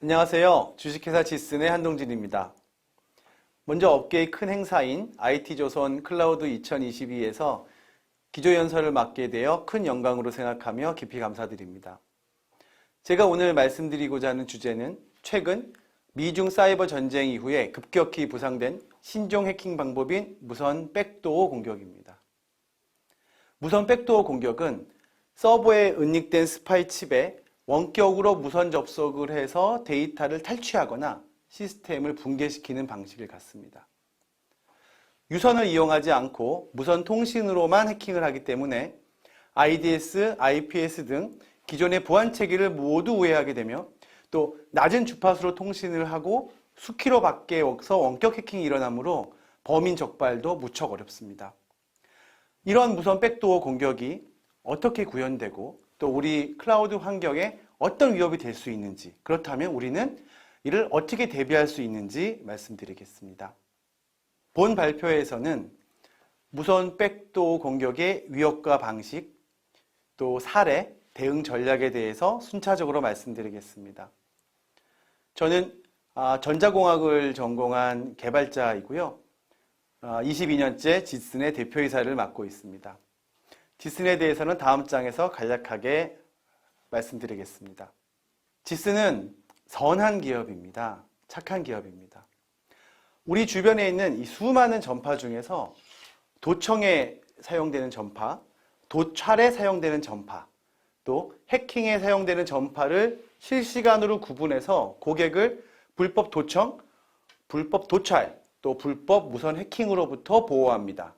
안녕하세요. 주식회사 지슨의 한동진입니다. 먼저 업계의 큰 행사인 IT조선 클라우드 2022에서 기조연설을 맡게 되어 큰 영광으로 생각하며 깊이 감사드립니다. 제가 오늘 말씀드리고자 하는 주제는 최근 미중 사이버 전쟁 이후에 급격히 부상된 신종 해킹 방법인 무선 백도어 공격입니다. 무선 백도어 공격은 서버에 은닉된 스파이 칩에 원격으로 무선 접속을 해서 데이터를 탈취하거나 시스템을 붕괴시키는 방식을 갖습니다. 유선을 이용하지 않고 무선 통신으로만 해킹을 하기 때문에 IDS, IPS 등 기존의 보안 체계를 모두 우회하게 되며 또 낮은 주파수로 통신을 하고 수키로 밖에서 원격 해킹이 일어나므로 범인 적발도 무척 어렵습니다. 이런 무선 백도어 공격이 어떻게 구현되고 또 우리 클라우드 환경에 어떤 위협이 될 수 있는지, 그렇다면 우리는 이를 어떻게 대비할 수 있는지 말씀드리겠습니다. 본 발표에서는 무선 백도어 공격의 위협과 방식, 또 사례, 대응 전략에 대해서 순차적으로 말씀드리겠습니다. 저는 전자공학을 전공한 개발자이고요. 22년째 지슨의 대표이사를 맡고 있습니다. 지슨에 대해서는 다음 장에서 간략하게 말씀드리겠습니다. 지슨은 선한 기업입니다. 착한 기업입니다. 우리 주변에 있는 이 수많은 전파 중에서 도청에 사용되는 전파, 도찰에 사용되는 전파, 또 해킹에 사용되는 전파를 실시간으로 구분해서 고객을 불법 도청, 불법 도찰, 또 불법 무선 해킹으로부터 보호합니다.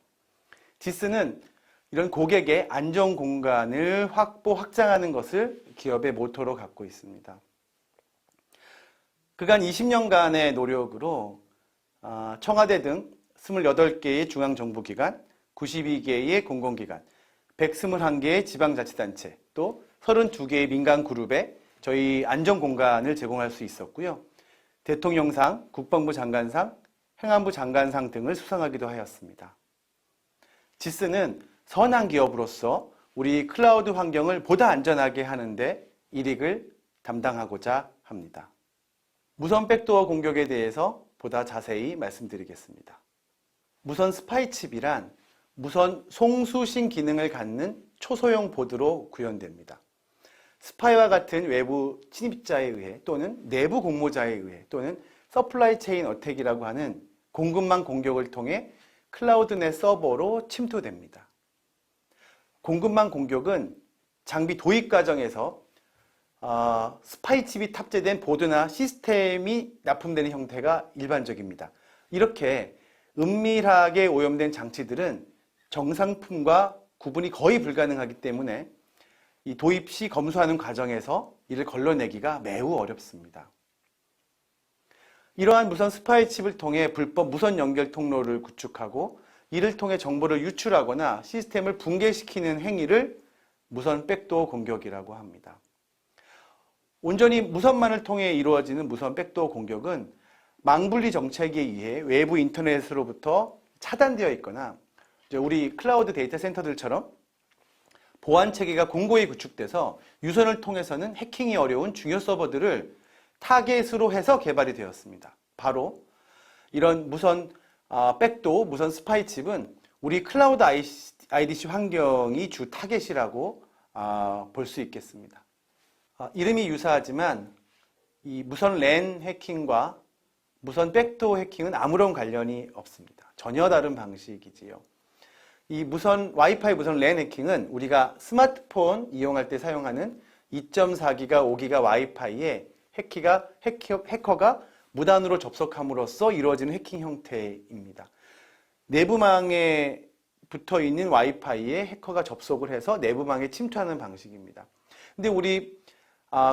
지슨은 이런 고객의 안전 공간을 확장하는 것을 기업의 모토로 갖고 있습니다. 그간 20년간의 노력으로 청와대 등 28개의 중앙정부기관, 92개의 공공기관, 121개의 지방자치단체, 또 32개의 민간그룹에 저희 안전공간을 제공할 수 있었고요. 대통령상, 국방부 장관상, 행안부 장관상 등을 수상하기도 하였습니다. 지슨은 선한 기업으로서 우리 클라우드 환경을 보다 안전하게 하는데 일익을 담당하고자 합니다. 무선 백도어 공격에 대해서 보다 자세히 말씀드리겠습니다. 무선 스파이 칩이란 무선 송수신 기능을 갖는 초소형 보드로 구현됩니다. 스파이와 같은 외부 침입자에 의해 또는 내부 공모자에 의해 또는 서플라이 체인 어택이라고 하는 공급망 공격을 통해 클라우드 내 서버로 침투됩니다. 공급망 공격은 장비 도입 과정에서 스파이 칩이 탑재된 보드나 시스템이 납품되는 형태가 일반적입니다. 이렇게 은밀하게 오염된 장치들은 정상품과 구분이 거의 불가능하기 때문에 이 도입 시 검수하는 과정에서 이를 걸러내기가 매우 어렵습니다. 이러한 무선 스파이 칩을 통해 불법 무선 연결 통로를 구축하고 이를 통해 정보를 유출하거나 시스템을 붕괴시키는 행위를 무선 백도어 공격이라고 합니다. 온전히 무선만을 통해 이루어지는 무선 백도어 공격은 망분리 정책에 의해 외부 인터넷으로부터 차단되어 있거나 우리 클라우드 데이터 센터들처럼 보안 체계가 공고히 구축돼서 유선을 통해서는 해킹이 어려운 중요 서버들을 타겟으로 해서 개발이 되었습니다. 바로 이런 무선 백도어, 무선 스파이 칩은 우리 클라우드 IDC 환경이 주 타겟이라고 볼 수 있겠습니다. 이름이 유사하지만 이 무선 랜 해킹과 무선 백도어 해킹은 아무런 관련이 없습니다. 전혀 다른 방식이지요. 이 무선 와이파이 무선 랜 해킹은 우리가 스마트폰 이용할 때 사용하는 2.4기가 5기가 와이파이에 해커가 무단으로 접속함으로써 이루어지는 해킹 형태입니다. 내부망에 붙어 있는 와이파이에 해커가 접속을 해서 내부망에 침투하는 방식입니다. 근데 우리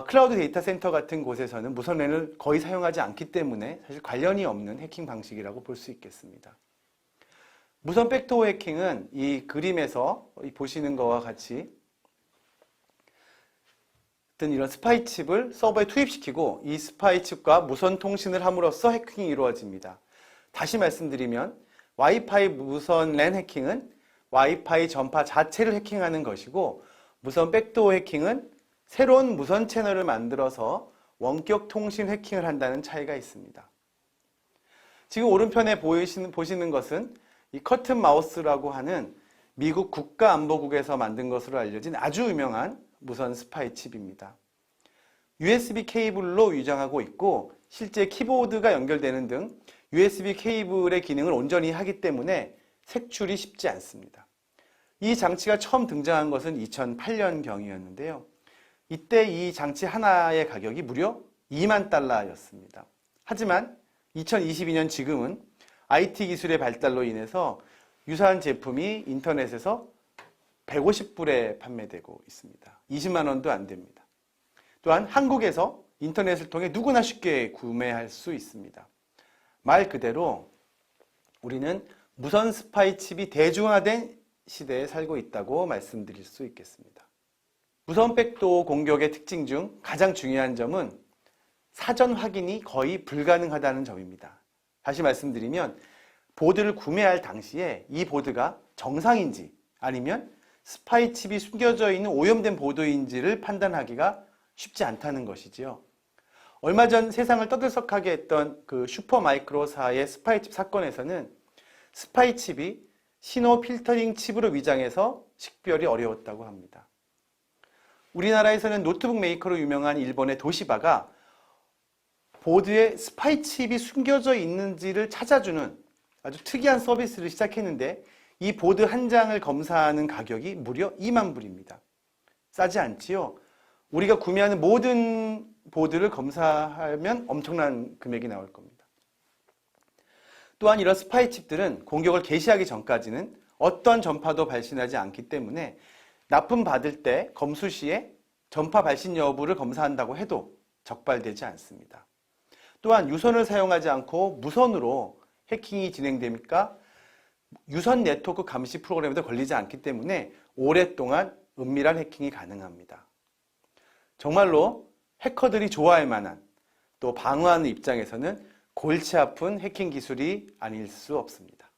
클라우드 데이터 센터 같은 곳에서는 무선 랜을 거의 사용하지 않기 때문에 사실 관련이 없는 해킹 방식이라고 볼 수 있겠습니다. 무선 백도어 해킹은 이 그림에서 보시는 것과 같이 이런 스파이 칩을 서버에 투입시키고 이 스파이 칩과 무선 통신을 함으로써 해킹이 이루어집니다. 다시 말씀드리면 와이파이 무선 랜 해킹은 와이파이 전파 자체를 해킹하는 것이고 무선 백도어 해킹은 새로운 무선 채널을 만들어서 원격 통신 해킹을 한다는 차이가 있습니다. 지금 오른편에 보시는 것은 이 커튼 마우스라고 하는 미국 국가안보국에서 만든 것으로 알려진 아주 유명한 무선 스파이 칩입니다. USB 케이블로 위장하고 있고 실제 키보드가 연결되는 등 USB 케이블의 기능을 온전히 하기 때문에 색출이 쉽지 않습니다. 이 장치가 처음 등장한 것은 2008년경이었는데요. 이때 이 장치 하나의 가격이 무려 2만 달러였습니다. 하지만 2022년 지금은 IT 기술의 발달로 인해서 유사한 제품이 인터넷에서 150불에 판매되고 있습니다. 20만 원도 안 됩니다. 또한 한국에서 인터넷을 통해 누구나 쉽게 구매할 수 있습니다. 말 그대로 우리는 무선 스파이 칩이 대중화된 시대에 살고 있다고 말씀드릴 수 있겠습니다. 무선 백도어 공격의 특징 중 가장 중요한 점은 사전 확인이 거의 불가능하다는 점입니다. 다시 말씀드리면 보드를 구매할 당시에 이 보드가 정상인지 아니면 스파이 칩이 숨겨져 있는 오염된 보드인지를 판단하기가 쉽지 않다는 것이지요. 얼마 전 세상을 떠들썩하게 했던 그 슈퍼마이크로사의 스파이 칩 사건에서는 스파이 칩이 신호 필터링 칩으로 위장해서 식별이 어려웠다고 합니다. 우리나라에서는 노트북 메이커로 유명한 일본의 도시바가 보드에 스파이 칩이 숨겨져 있는지를 찾아주는 아주 특이한 서비스를 시작했는데 이 보드 한 장을 검사하는 가격이 무려 2만 불입니다. 싸지 않지요? 우리가 구매하는 모든 보드를 검사하면 엄청난 금액이 나올 겁니다. 또한 이런 스파이 칩들은 공격을 개시하기 전까지는 어떤 전파도 발신하지 않기 때문에 납품 받을 때 검수 시에 전파 발신 여부를 검사한다고 해도 적발되지 않습니다. 또한 유선을 사용하지 않고 무선으로 해킹이 진행되니까 유선 네트워크 감시 프로그램에도 걸리지 않기 때문에 오랫동안 은밀한 해킹이 가능합니다. 정말로 해커들이 좋아할 만한 또 방어하는 입장에서는 골치 아픈 해킹 기술이 아닐 수 없습니다.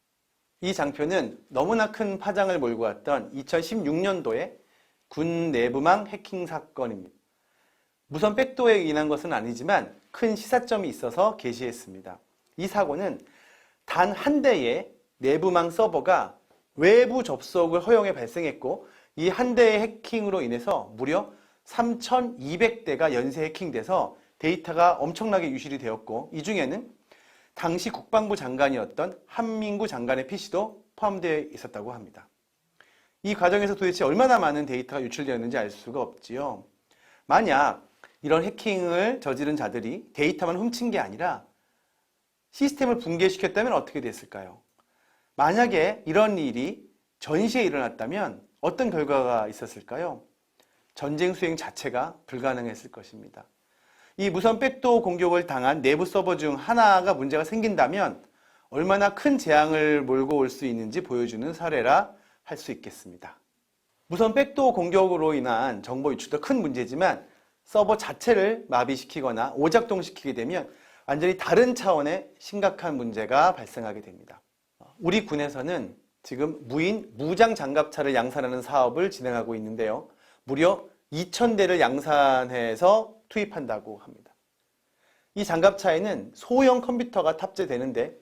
이 장표는 너무나 큰 파장을 몰고 왔던 2016년도에 군 내부망 해킹 사건입니다. 무선 백도어에 인한 것은 아니지만 큰 시사점이 있어서 게시했습니다. 이 사고는 단 한 대의 내부망 서버가 외부 접속을 허용해 발생했고 이 한 대의 해킹으로 인해서 무려 3,200대가 연쇄 해킹돼서 데이터가 엄청나게 유실이 되었고 이 중에는 당시 국방부 장관이었던 한민구 장관의 PC도 포함되어 있었다고 합니다. 이 과정에서 도대체 얼마나 많은 데이터가 유출되었는지 알 수가 없지요. 만약 이런 해킹을 저지른 자들이 데이터만 훔친 게 아니라 시스템을 붕괴시켰다면 어떻게 됐을까요? 만약에 이런 일이 전시에 일어났다면 어떤 결과가 있었을까요? 전쟁 수행 자체가 불가능했을 것입니다. 이 무선 백도어 공격을 당한 내부 서버 중 하나가 문제가 생긴다면 얼마나 큰 재앙을 몰고 올 수 있는지 보여주는 사례라 할 수 있겠습니다. 무선 백도어 공격으로 인한 정보 유출도 큰 문제지만 서버 자체를 마비시키거나 오작동시키게 되면 완전히 다른 차원의 심각한 문제가 발생하게 됩니다. 우리 군에서는 지금 무인 무장 장갑차를 양산하는 사업을 진행하고 있는데요. 무려 2,000대를 양산해서 투입한다고 합니다. 이 장갑차에는 소형 컴퓨터가 탑재되는데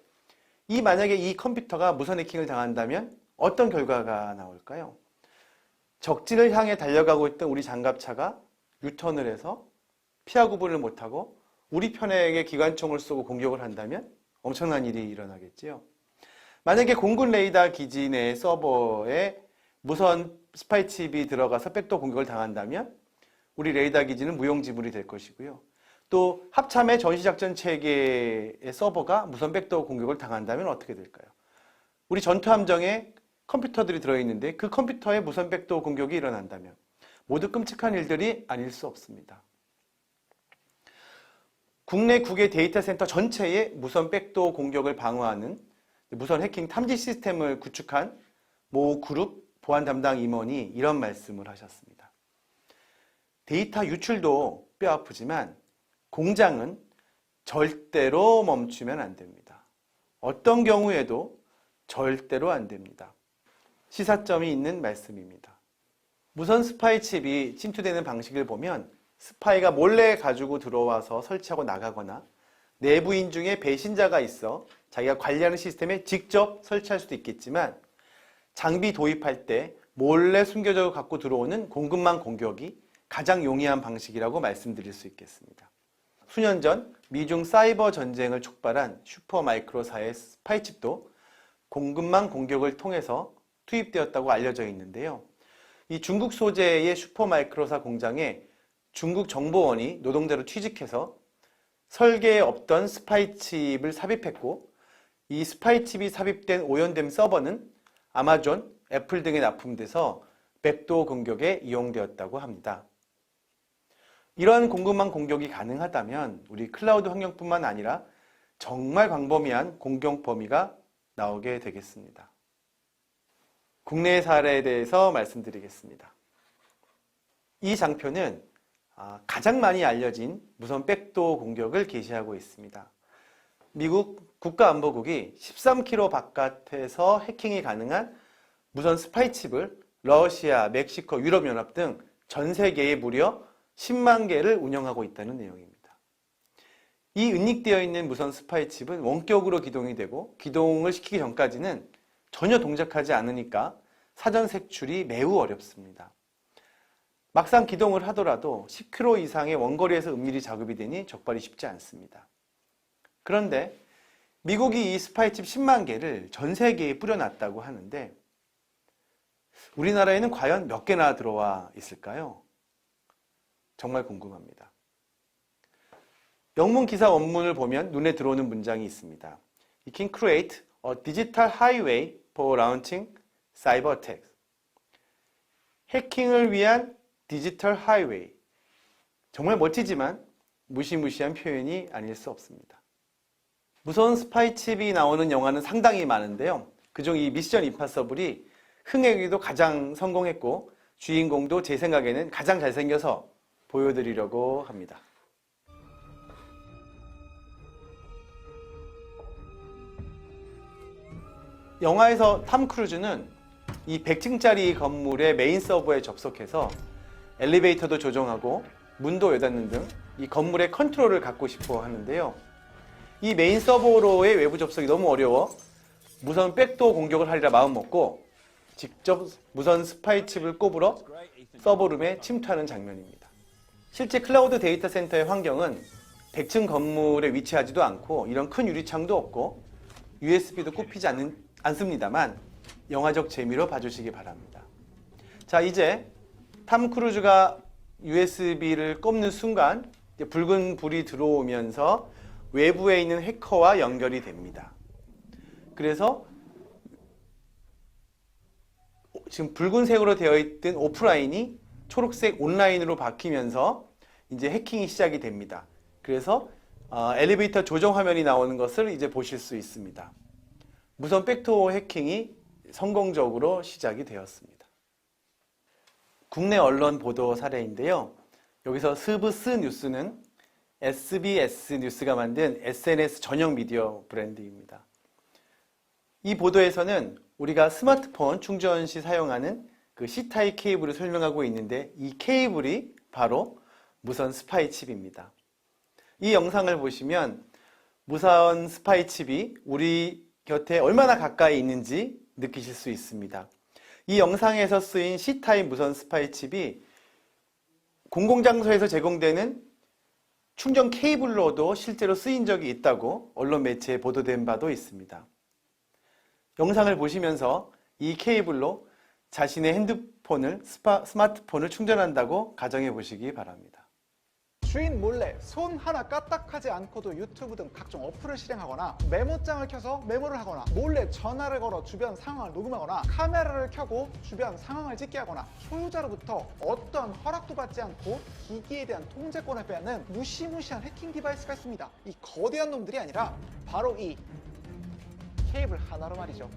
만약에 이 컴퓨터가 무선 해킹을 당한다면 어떤 결과가 나올까요? 적진을 향해 달려가고 있던 우리 장갑차가 유턴을 해서 피하 구분을 못하고 우리 편에게 기관총을 쏘고 공격을 한다면 엄청난 일이 일어나겠지요. 만약에 공군 레이더 기지 내 서버에 무선 스파이 칩이 들어가서 백도어 공격을 당한다면 우리 레이더 기지는 무용지물이 될 것이고요. 또 합참의 전시작전 체계의 서버가 무선 백도어 공격을 당한다면 어떻게 될까요? 우리 전투함정에 컴퓨터들이 들어있는데 그 컴퓨터에 무선 백도어 공격이 일어난다면 모두 끔찍한 일들이 아닐 수 없습니다. 국내 국외 데이터 센터 전체에 무선 백도어 공격을 방어하는 무선 해킹 탐지 시스템을 구축한 모 그룹 보안 담당 임원이 이런 말씀을 하셨습니다. 데이터 유출도 뼈아프지만 공장은 절대로 멈추면 안 됩니다. 어떤 경우에도 절대로 안 됩니다. 시사점이 있는 말씀입니다. 무선 스파이 칩이 침투되는 방식을 보면 스파이가 몰래 가지고 들어와서 설치하고 나가거나 내부인 중에 배신자가 있어 자기가 관리하는 시스템에 직접 설치할 수도 있겠지만 장비 도입할 때 몰래 숨겨져 갖고 들어오는 공급망 공격이 가장 용이한 방식이라고 말씀드릴 수 있겠습니다. 수년 전 미중 사이버 전쟁을 촉발한 슈퍼마이크로사의 스파이칩도 공급망 공격을 통해서 투입되었다고 알려져 있는데요. 이 중국 소재의 슈퍼마이크로사 공장에 중국 정보원이 노동자로 취직해서 설계에 없던 스파이칩을 삽입했고 이 스파이칩이 삽입된 오염된 서버는 아마존, 애플 등에 납품돼서 백도어 공격에 이용되었다고 합니다. 이러한 공급망 공격이 가능하다면 우리 클라우드 환경뿐만 아니라 정말 광범위한 공격 범위가 나오게 되겠습니다. 국내 사례에 대해서 말씀드리겠습니다. 이 장표는 가장 많이 알려진 무선 백도어 공격을 게시하고 있습니다. 미국 국가안보국이 13km 바깥에서 해킹이 가능한 무선 스파이칩을 러시아, 멕시코, 유럽연합 등 전 세계에 무려 10만 개를 운영하고 있다는 내용입니다. 이 은닉되어 있는 무선 스파이칩은 원격으로 기동이 되고 기동을 시키기 전까지는 전혀 동작하지 않으니까 사전 색출이 매우 어렵습니다. 막상 기동을 하더라도 10km 이상의 원거리에서 은밀히 작업이 되니 적발이 쉽지 않습니다. 그런데 미국이 이 스파이칩 10만 개를 전 세계에 뿌려놨다고 하는데 우리나라에는 과연 몇 개나 들어와 있을까요? 정말 궁금합니다. 영문 기사 원문을 보면 눈에 들어오는 문장이 있습니다. It can create a digital highway for launching cyber attacks. 해킹을 위한 디지털 하이웨이. 정말 멋지지만 무시무시한 표현이 아닐 수 없습니다. 무선 스파이칩이 나오는 영화는 상당히 많은데요. 그중 이 미션 임파서블이 흥행에도 가장 성공했고 주인공도 제 생각에는 가장 잘생겨서 보여드리려고 합니다. 영화에서 탐 크루즈는 이 100층짜리 건물의 메인 서버에 접속해서 엘리베이터도 조종하고 문도 여닫는 등 이 건물의 컨트롤을 갖고 싶어 하는데요. 이 메인 서버로의 외부 접속이 너무 어려워 무선 백도어 공격을 하리라 마음먹고 직접 무선 스파이칩을 꼽으러 서버룸에 침투하는 장면입니다. 실제 클라우드 데이터 센터의 환경은 100층 건물에 위치하지도 않고 이런 큰 유리창도 없고 USB도 꼽히지 않습니다만 영화적 재미로 봐주시기 바랍니다. 자, 이제 탐 크루즈가 USB를 꼽는 순간 붉은 불이 들어오면서 외부에 있는 해커와 연결이 됩니다. 그래서 지금 붉은색으로 되어 있던 오프라인이 초록색 온라인으로 바뀌면서 이제 해킹이 시작이 됩니다. 그래서 엘리베이터 조정 화면이 나오는 것을 이제 보실 수 있습니다. 무선 백도어 해킹이 성공적으로 시작이 되었습니다. 국내 언론 보도 사례인데요. 여기서 스브스 뉴스는 SBS 뉴스가 만든 SNS 전용 미디어 브랜드입니다. 이 보도에서는 우리가 스마트폰 충전 시 사용하는 그 C타입 케이블을 설명하고 있는데 이 케이블이 바로 무선 스파이칩입니다. 이 영상을 보시면 무선 스파이칩이 우리 곁에 얼마나 가까이 있는지 느끼실 수 있습니다. 이 영상에서 쓰인 C타입 무선 스파이칩이 공공장소에서 제공되는 충전 케이블로도 실제로 쓰인 적이 있다고 언론 매체에 보도된 바도 있습니다. 영상을 보시면서 이 케이블로 자신의 핸드폰을, 스마트폰을 충전한다고 가정해 보시기 바랍니다. 주인 몰래 손 하나 까딱하지 않고도 유튜브 등 각종 어플을 실행하거나 메모장을 켜서 메모를 하거나 몰래 전화를 걸어 주변 상황을 녹음하거나 카메라를 켜고 주변 상황을 찍게 하거나 소유자로부터 어떤 허락도 받지 않고 기기에 대한 통제권을 빼앗는 무시무시한 해킹 디바이스가 있습니다. 이 거대한 놈들이 아니라 바로 이 케이블 하나로 말이죠.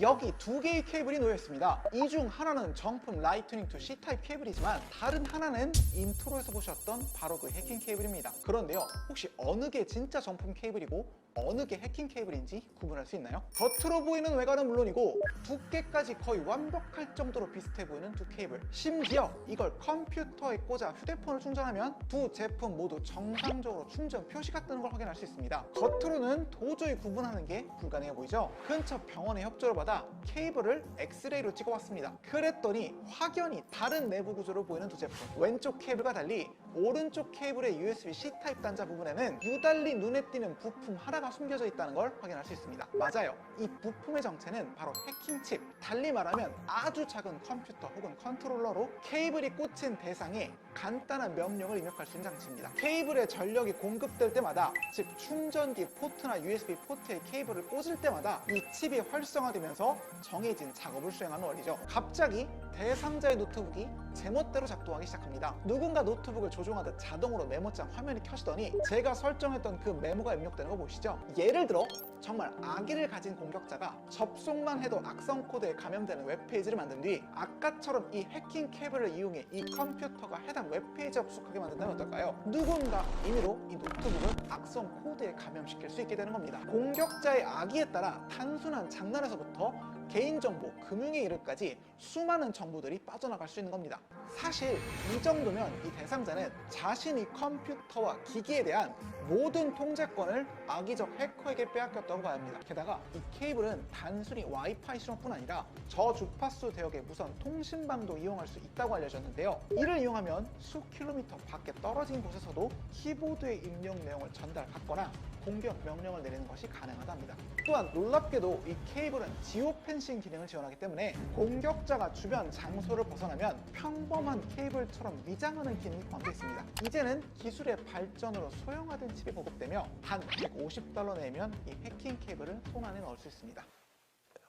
여기 두 개의 케이블이 놓여 있습니다. 이 중 하나는 정품 라이트닝 투 C타입 케이블이지만 다른 하나는 인트로에서 보셨던 바로 그 해킹 케이블입니다. 그런데요, 혹시 어느 게 진짜 정품 케이블이고 어느 게 해킹 케이블인지 구분할 수 있나요? 겉으로 보이는 외관은 물론이고 두께까지 거의 완벽할 정도로 비슷해 보이는 두 케이블. 심지어 이걸 컴퓨터에 꽂아 휴대폰을 충전하면 두 제품 모두 정상적으로 충전 표시가 뜨는 걸 확인할 수 있습니다. 겉으로는 도저히 구분하는 게 불가능해 보이죠? 근처 병원의 협조를 받아 케이블을 엑스레이로 찍어봤습니다. 그랬더니 확연히 다른 내부 구조로 보이는 두 제품. 왼쪽 케이블과 달리 오른쪽 케이블의 USB-C 타입 단자 부분에는 유달리 눈에 띄는 부품 하나가 숨겨져 있다는 걸 확인할 수 있습니다. 맞아요. 이 부품의 정체는 바로 해킹 칩. 달리 말하면 아주 작은 컴퓨터 혹은 컨트롤러로 케이블이 꽂힌 대상에 간단한 명령을 입력할 수 있는 장치입니다. 케이블에 전력이 공급될 때마다, 즉 충전기 포트나 USB 포트에 케이블을 꽂을 때마다 이 칩이 활성화되면서 정해진 작업을 수행하는 원리죠. 갑자기 대상자의 노트북이 제멋대로 작동하기 시작합니다. 누군가 노트북을 조종하듯 자동으로 메모장 화면이 켜지더니 제가 설정했던 그 메모가 입력되는 거 보시죠? 예를 들어 정말 악의를 가진 공격자가 접속만 해도 악성 코드에 감염되는 웹페이지를 만든 뒤 아까처럼 이 해킹 케이블을 이용해 이 컴퓨터가 해당 웹페이지에 접속하게 만든다면 어떨까요? 누군가 임의로 이 노트북을 악성 코드에 감염시킬 수 있게 되는 겁니다. 공격자의 악의에 따라 단순한 장난에서부터 개인정보, 금융에 이르기까지 수많은 정보들이 빠져나갈 수 있는 겁니다. 사실 이 정도면 이 대상자는 자신이 컴퓨터와 기기에 대한 모든 통제권을 악의적 해커에게 빼앗겼다고 봐야 합니다. 게다가 이 케이블은 단순히 와이파이 수령뿐 아니라 저주파수 대역의 무선 통신망도 이용할 수 있다고 알려졌는데요. 이를 이용하면 수 킬로미터 밖에 떨어진 곳에서도 키보드의 입력 내용을 전달받거나 공격 명령을 내리는 것이 가능하답니다. 또한 놀랍게도 이 케이블은 지오펜싱 기능을 지원하기 때문에 공격자가 주변 장소를 벗어나면 평범한 케이블처럼 위장하는 기능이 포함되어 있습니다. 이제는 기술의 발전으로 소형화된 칩이 보급되며 단 $150 내면 이 해킹 케이블을 손 안에 넣을 수 있습니다.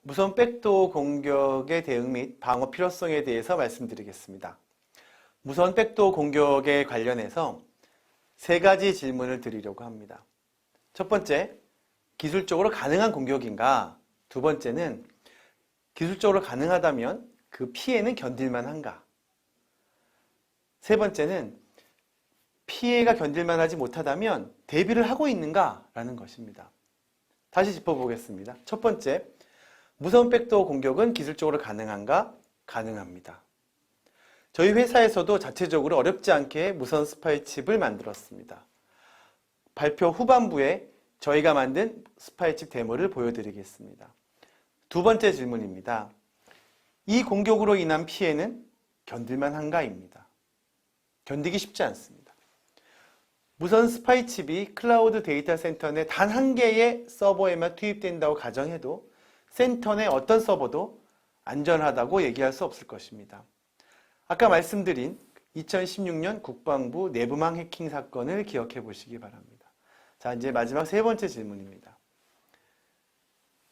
무선 백도어 공격의 대응 및 방어 필요성에 대해서 말씀드리겠습니다. 무선 백도어 공격에 관련해서 세 가지 질문을 드리려고 합니다. 첫 번째, 기술적으로 가능한 공격인가? 두 번째는 기술적으로 가능하다면 그 피해는 견딜만 한가? 세 번째는 피해가 견딜만 하지 못하다면 대비를 하고 있는가? 라는 것입니다. 다시 짚어보겠습니다. 첫 번째, 무선 백도어 공격은 기술적으로 가능한가? 가능합니다. 저희 회사에서도 자체적으로 어렵지 않게 무선 스파이 칩을 만들었습니다. 발표 후반부에 저희가 만든 스파이 칩 데모를 보여드리겠습니다. 두 번째 질문입니다. 이 공격으로 인한 피해는 견딜만 한가입니다. 견디기 쉽지 않습니다. 무선 스파이 칩이 클라우드 데이터 센터 내 단 한 개의 서버에만 투입된다고 가정해도 센터 내 어떤 서버도 안전하다고 얘기할 수 없을 것입니다. 아까 말씀드린 2016년 국방부 내부망 해킹 사건을 기억해 보시기 바랍니다. 자, 이제 마지막 세 번째 질문입니다.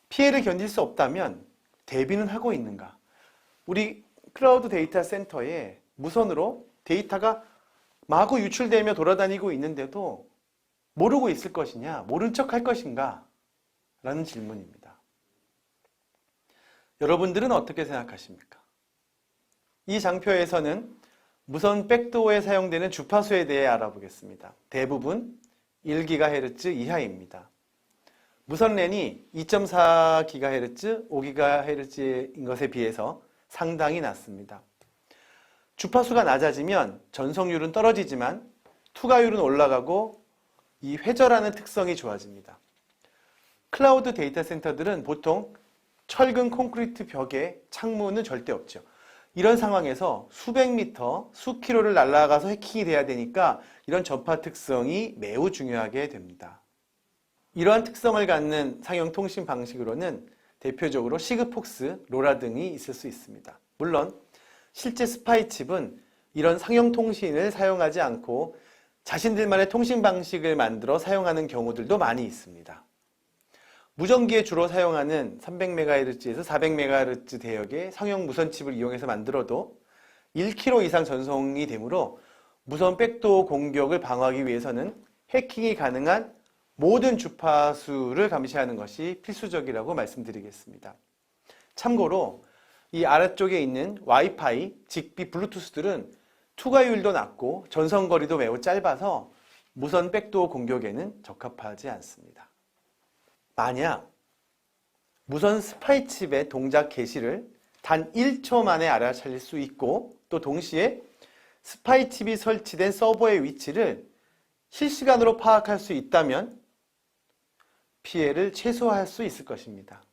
피해를 견딜 수 없다면 대비는 하고 있는가? 우리 클라우드 데이터 센터에 무선으로 데이터가 마구 유출되며 돌아다니고 있는데도 모르고 있을 것이냐, 모른 척 할 것인가? 라는 질문입니다. 여러분들은 어떻게 생각하십니까? 이 장표에서는 무선 백도어에 사용되는 주파수에 대해 알아보겠습니다. 대부분 1GHz 이하입니다. 무선 랜이 2.4GHz, 5GHz인 것에 비해서 상당히 낮습니다. 주파수가 낮아지면 전송률은 떨어지지만 투과율은 올라가고 이 회절하는 특성이 좋아집니다. 클라우드 데이터 센터들은 보통 철근 콘크리트 벽에 창문은 절대 없죠. 이런 상황에서 수백 미터, 수 킬로를 날아가서 해킹이 돼야 되니까 이런 전파 특성이 매우 중요하게 됩니다. 이러한 특성을 갖는 상용 통신 방식으로는 대표적으로 시그폭스, 로라 등이 있을 수 있습니다. 물론 실제 스파이 칩은 이런 상용 통신을 사용하지 않고 자신들만의 통신 방식을 만들어 사용하는 경우들도 많이 있습니다. 무전기에 주로 사용하는 300MHz에서 400MHz 대역의 상용 무선 칩을 이용해서 만들어도 1km 이상 전송이 되므로 무선 백도어 공격을 방어하기 위해서는 해킹이 가능한 모든 주파수를 감시하는 것이 필수적이라고 말씀드리겠습니다. 참고로 이 아래쪽에 있는 와이파이, 직비, 블루투스들은 투과율도 낮고 전선거리도 매우 짧아서 무선 백도어 공격에는 적합하지 않습니다. 만약 무선 스파이 칩의 동작 개시를 단 1초 만에 알아차릴 수 있고 또 동시에 스파이 칩이 설치된 서버의 위치를 실시간으로 파악할 수 있다면 피해를 최소화할 수 있을 것입니다.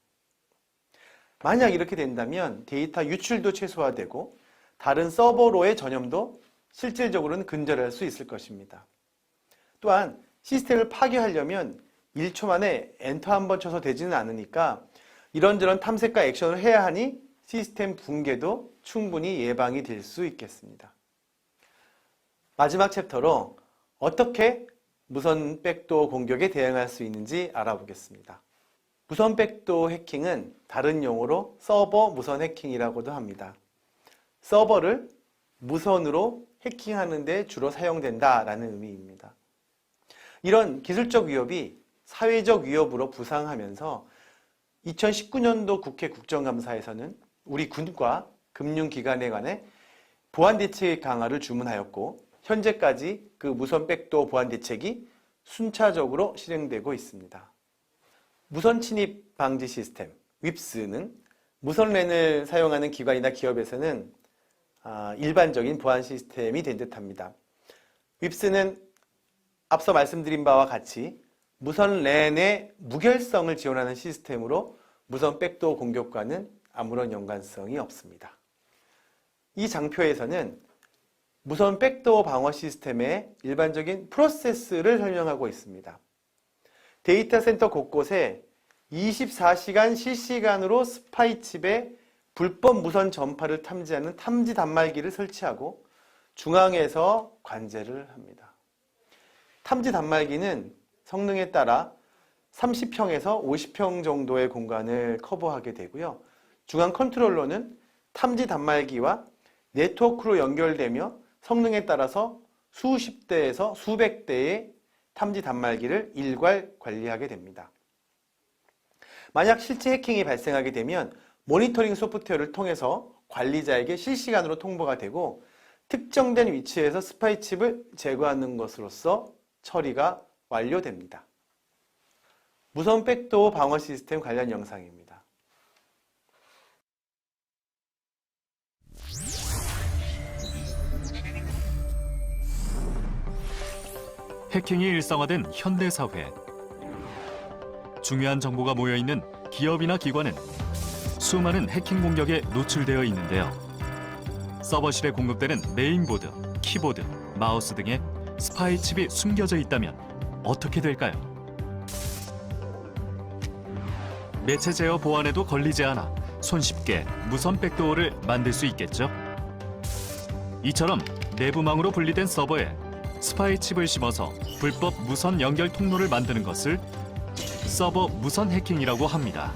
만약 이렇게 된다면 데이터 유출도 최소화되고 다른 서버로의 전염도 실질적으로는 근절할 수 있을 것입니다. 또한 시스템을 파괴하려면 1초 만에 엔터 한번 쳐서 되지는 않으니까 이런저런 탐색과 액션을 해야 하니 시스템 붕괴도 충분히 예방이 될 수 있겠습니다. 마지막 챕터로 어떻게 무선 백도어 공격에 대응할 수 있는지 알아보겠습니다. 무선 백도어 해킹은 다른 용어로 서버 무선 해킹이라고도 합니다. 서버를 무선으로 해킹하는 데 주로 사용된다라는 의미입니다. 이런 기술적 위협이 사회적 위협으로 부상하면서 2019년도 국회 국정감사에서는 우리 군과 금융기관에 관해 보안대책 강화를 주문하였고 현재까지 그 무선 백도어 보안 대책이 순차적으로 실행되고 있습니다. 무선 침입 방지 시스템 윕스는 무선 랜을 사용하는 기관이나 기업에서는 일반적인 보안 시스템이 된 듯합니다. 윕스는 앞서 말씀드린 바와 같이 무선 랜의 무결성을 지원하는 시스템으로 무선 백도어 공격과는 아무런 연관성이 없습니다. 이 장표에서는 무선 백도어 방어 시스템의 일반적인 프로세스를 설명하고 있습니다. 데이터 센터 곳곳에 24시간 실시간으로 스파이 칩에 불법 무선 전파를 탐지하는 탐지 단말기를 설치하고 중앙에서 관제를 합니다. 탐지 단말기는 성능에 따라 30평에서 50평 정도의 공간을 커버하게 되고요. 중앙 컨트롤러는 탐지 단말기와 네트워크로 연결되며 성능에 따라서 수십 대에서 수백 대의 탐지 단말기를 일괄 관리하게 됩니다. 만약 실제 해킹이 발생하게 되면 모니터링 소프트웨어를 통해서 관리자에게 실시간으로 통보가 되고 특정된 위치에서 스파이 칩을 제거하는 것으로서 처리가 완료됩니다. 무선 백도어 방어 시스템 관련 영상입니다. 해킹이 일상화된 현대사회. 중요한 정보가 모여있는 기업이나 기관은 수많은 해킹 공격에 노출되어 있는데요. 서버실에 공급되는 메인보드, 키보드, 마우스 등에 스파이 칩이 숨겨져 있다면 어떻게 될까요? 매체 제어 보안에도 걸리지 않아 손쉽게 무선 백도어를 만들 수 있겠죠? 이처럼 내부망으로 분리된 서버에 스파이 칩을 심어서 불법 무선 연결 통로를 만드는 것을 서버 무선 해킹이라고 합니다.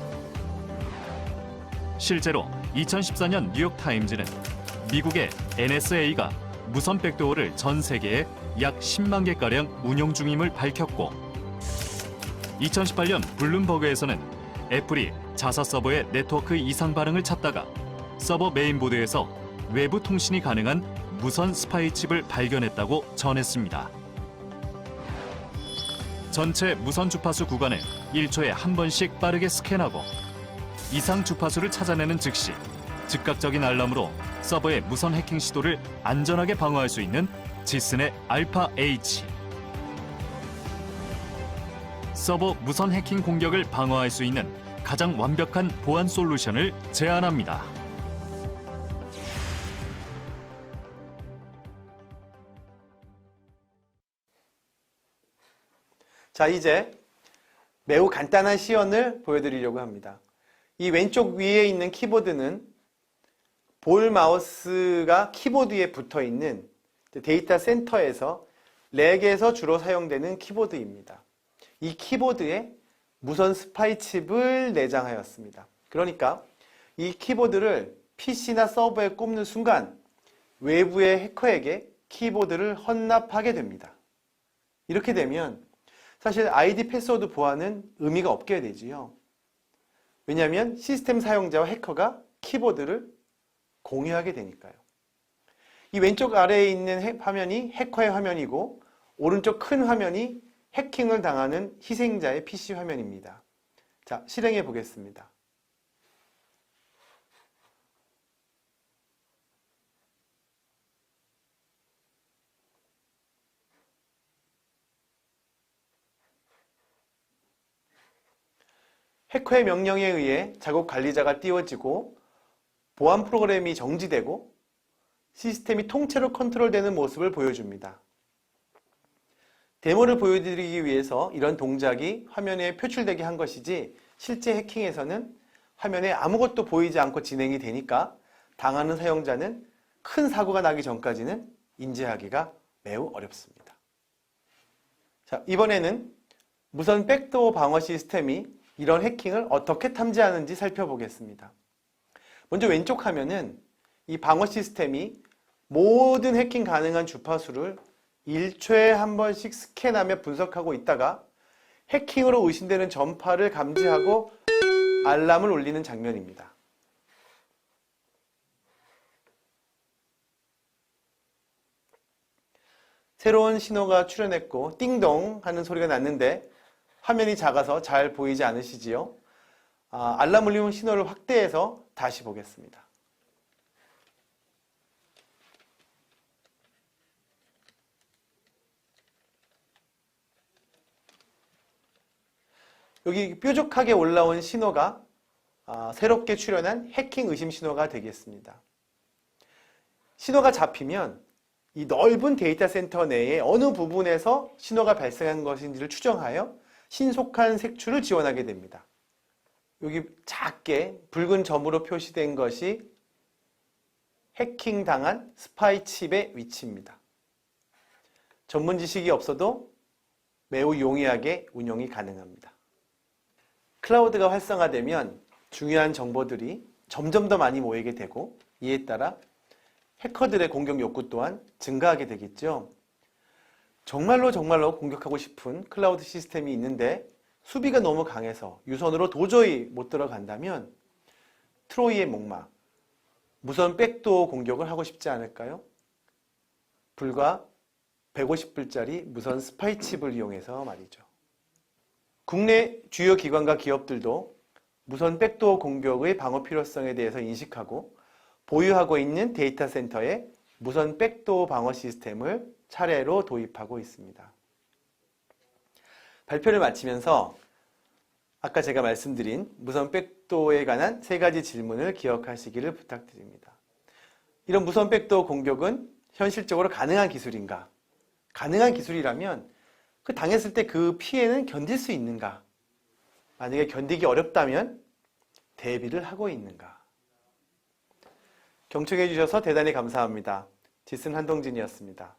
실제로 2014년 뉴욕타임즈는 미국의 NSA가 무선 백도어를 전 세계에 약 10만 개가량 운용 중임을 밝혔고 2018년 블룸버그에서는 애플이 자사 서버의 네트워크 이상 반응을 찾다가 서버 메인보드에서 외부 통신이 가능한 무선 스파이 칩을 발견했다고 전했습니다. 전체 무선 주파수 구간을 1초에 한 번씩 빠르게 스캔하고 이상 주파수를 찾아내는 즉시 즉각적인 알람으로 서버의 무선 해킹 시도를 안전하게 방어할 수 있는 지슨의 알파 H. 서버 무선 해킹 공격을 방어할 수 있는 가장 완벽한 보안 솔루션을 제안합니다. 자, 이제 매우 간단한 시연을 보여드리려고 합니다. 이 왼쪽 위에 있는 키보드는 볼 마우스가 키보드 위에 붙어 있는 데이터 센터에서 렉에서 주로 사용되는 키보드입니다. 이 키보드에 무선 스파이 칩을 내장하였습니다. 그러니까 이 키보드를 PC나 서버에 꼽는 순간 외부의 해커에게 키보드를 헌납하게 됩니다. 이렇게 되면 사실 아이디 패스워드 보안은 의미가 없게 되지요. 왜냐하면 시스템 사용자와 해커가 키보드를 공유하게 되니까요. 이 왼쪽 아래에 있는 화면이 해커의 화면이고 오른쪽 큰 화면이 해킹을 당하는 희생자의 PC 화면입니다. 자, 실행해 보겠습니다. 해커의 명령에 의해 작업 관리자가 띄워지고 보안 프로그램이 정지되고 시스템이 통째로 컨트롤되는 모습을 보여줍니다. 데모를 보여드리기 위해서 이런 동작이 화면에 표출되게 한 것이지 실제 해킹에서는 화면에 아무것도 보이지 않고 진행이 되니까 당하는 사용자는 큰 사고가 나기 전까지는 인지하기가 매우 어렵습니다. 자, 이번에는 무선 백도어 방어 시스템이 이런 해킹을 어떻게 탐지하는지 살펴보겠습니다. 먼저 왼쪽 화면은 이 방어 시스템이 모든 해킹 가능한 주파수를 1초에 한 번씩 스캔하며 분석하고 있다가 해킹으로 의심되는 전파를 감지하고 알람을 울리는 장면입니다. 새로운 신호가 출현했고 띵동 하는 소리가 났는데 화면이 작아서 잘 보이지 않으시지요? 알람 울림 신호를 확대해서 다시 보겠습니다. 여기 뾰족하게 올라온 신호가 새롭게 출현한 해킹 의심 신호가 되겠습니다. 신호가 잡히면 이 넓은 데이터 센터 내에 어느 부분에서 신호가 발생한 것인지를 추정하여 신속한 색출을 지원하게 됩니다. 여기 작게 붉은 점으로 표시된 것이 해킹당한 스파이 칩의 위치입니다. 전문 지식이 없어도 매우 용이하게 운용이 가능합니다. 클라우드가 활성화되면 중요한 정보들이 점점 더 많이 모이게 되고 이에 따라 해커들의 공격 욕구 또한 증가하게 되겠죠. 정말로 공격하고 싶은 클라우드 시스템이 있는데 수비가 너무 강해서 유선으로 도저히 못 들어간다면 트로이의 목마, 무선 백도어 공격을 하고 싶지 않을까요? 불과 150불짜리 무선 스파이 칩을 이용해서 말이죠. 국내 주요 기관과 기업들도 무선 백도어 공격의 방어 필요성에 대해서 인식하고 보유하고 있는 데이터 센터에 무선 백도어 방어 시스템을 차례로 도입하고 있습니다. 발표를 마치면서 아까 제가 말씀드린 무선 백도어에 관한 3가지 질문을 기억하시기를 부탁드립니다. 이런 무선 백도어 공격은 현실적으로 가능한 기술인가? 가능한 기술이라면 당했을 때 그 피해는 견딜 수 있는가? 만약에 견디기 어렵다면 대비를 하고 있는가? 경청해 주셔서 대단히 감사합니다. 지슨 한동진이었습니다.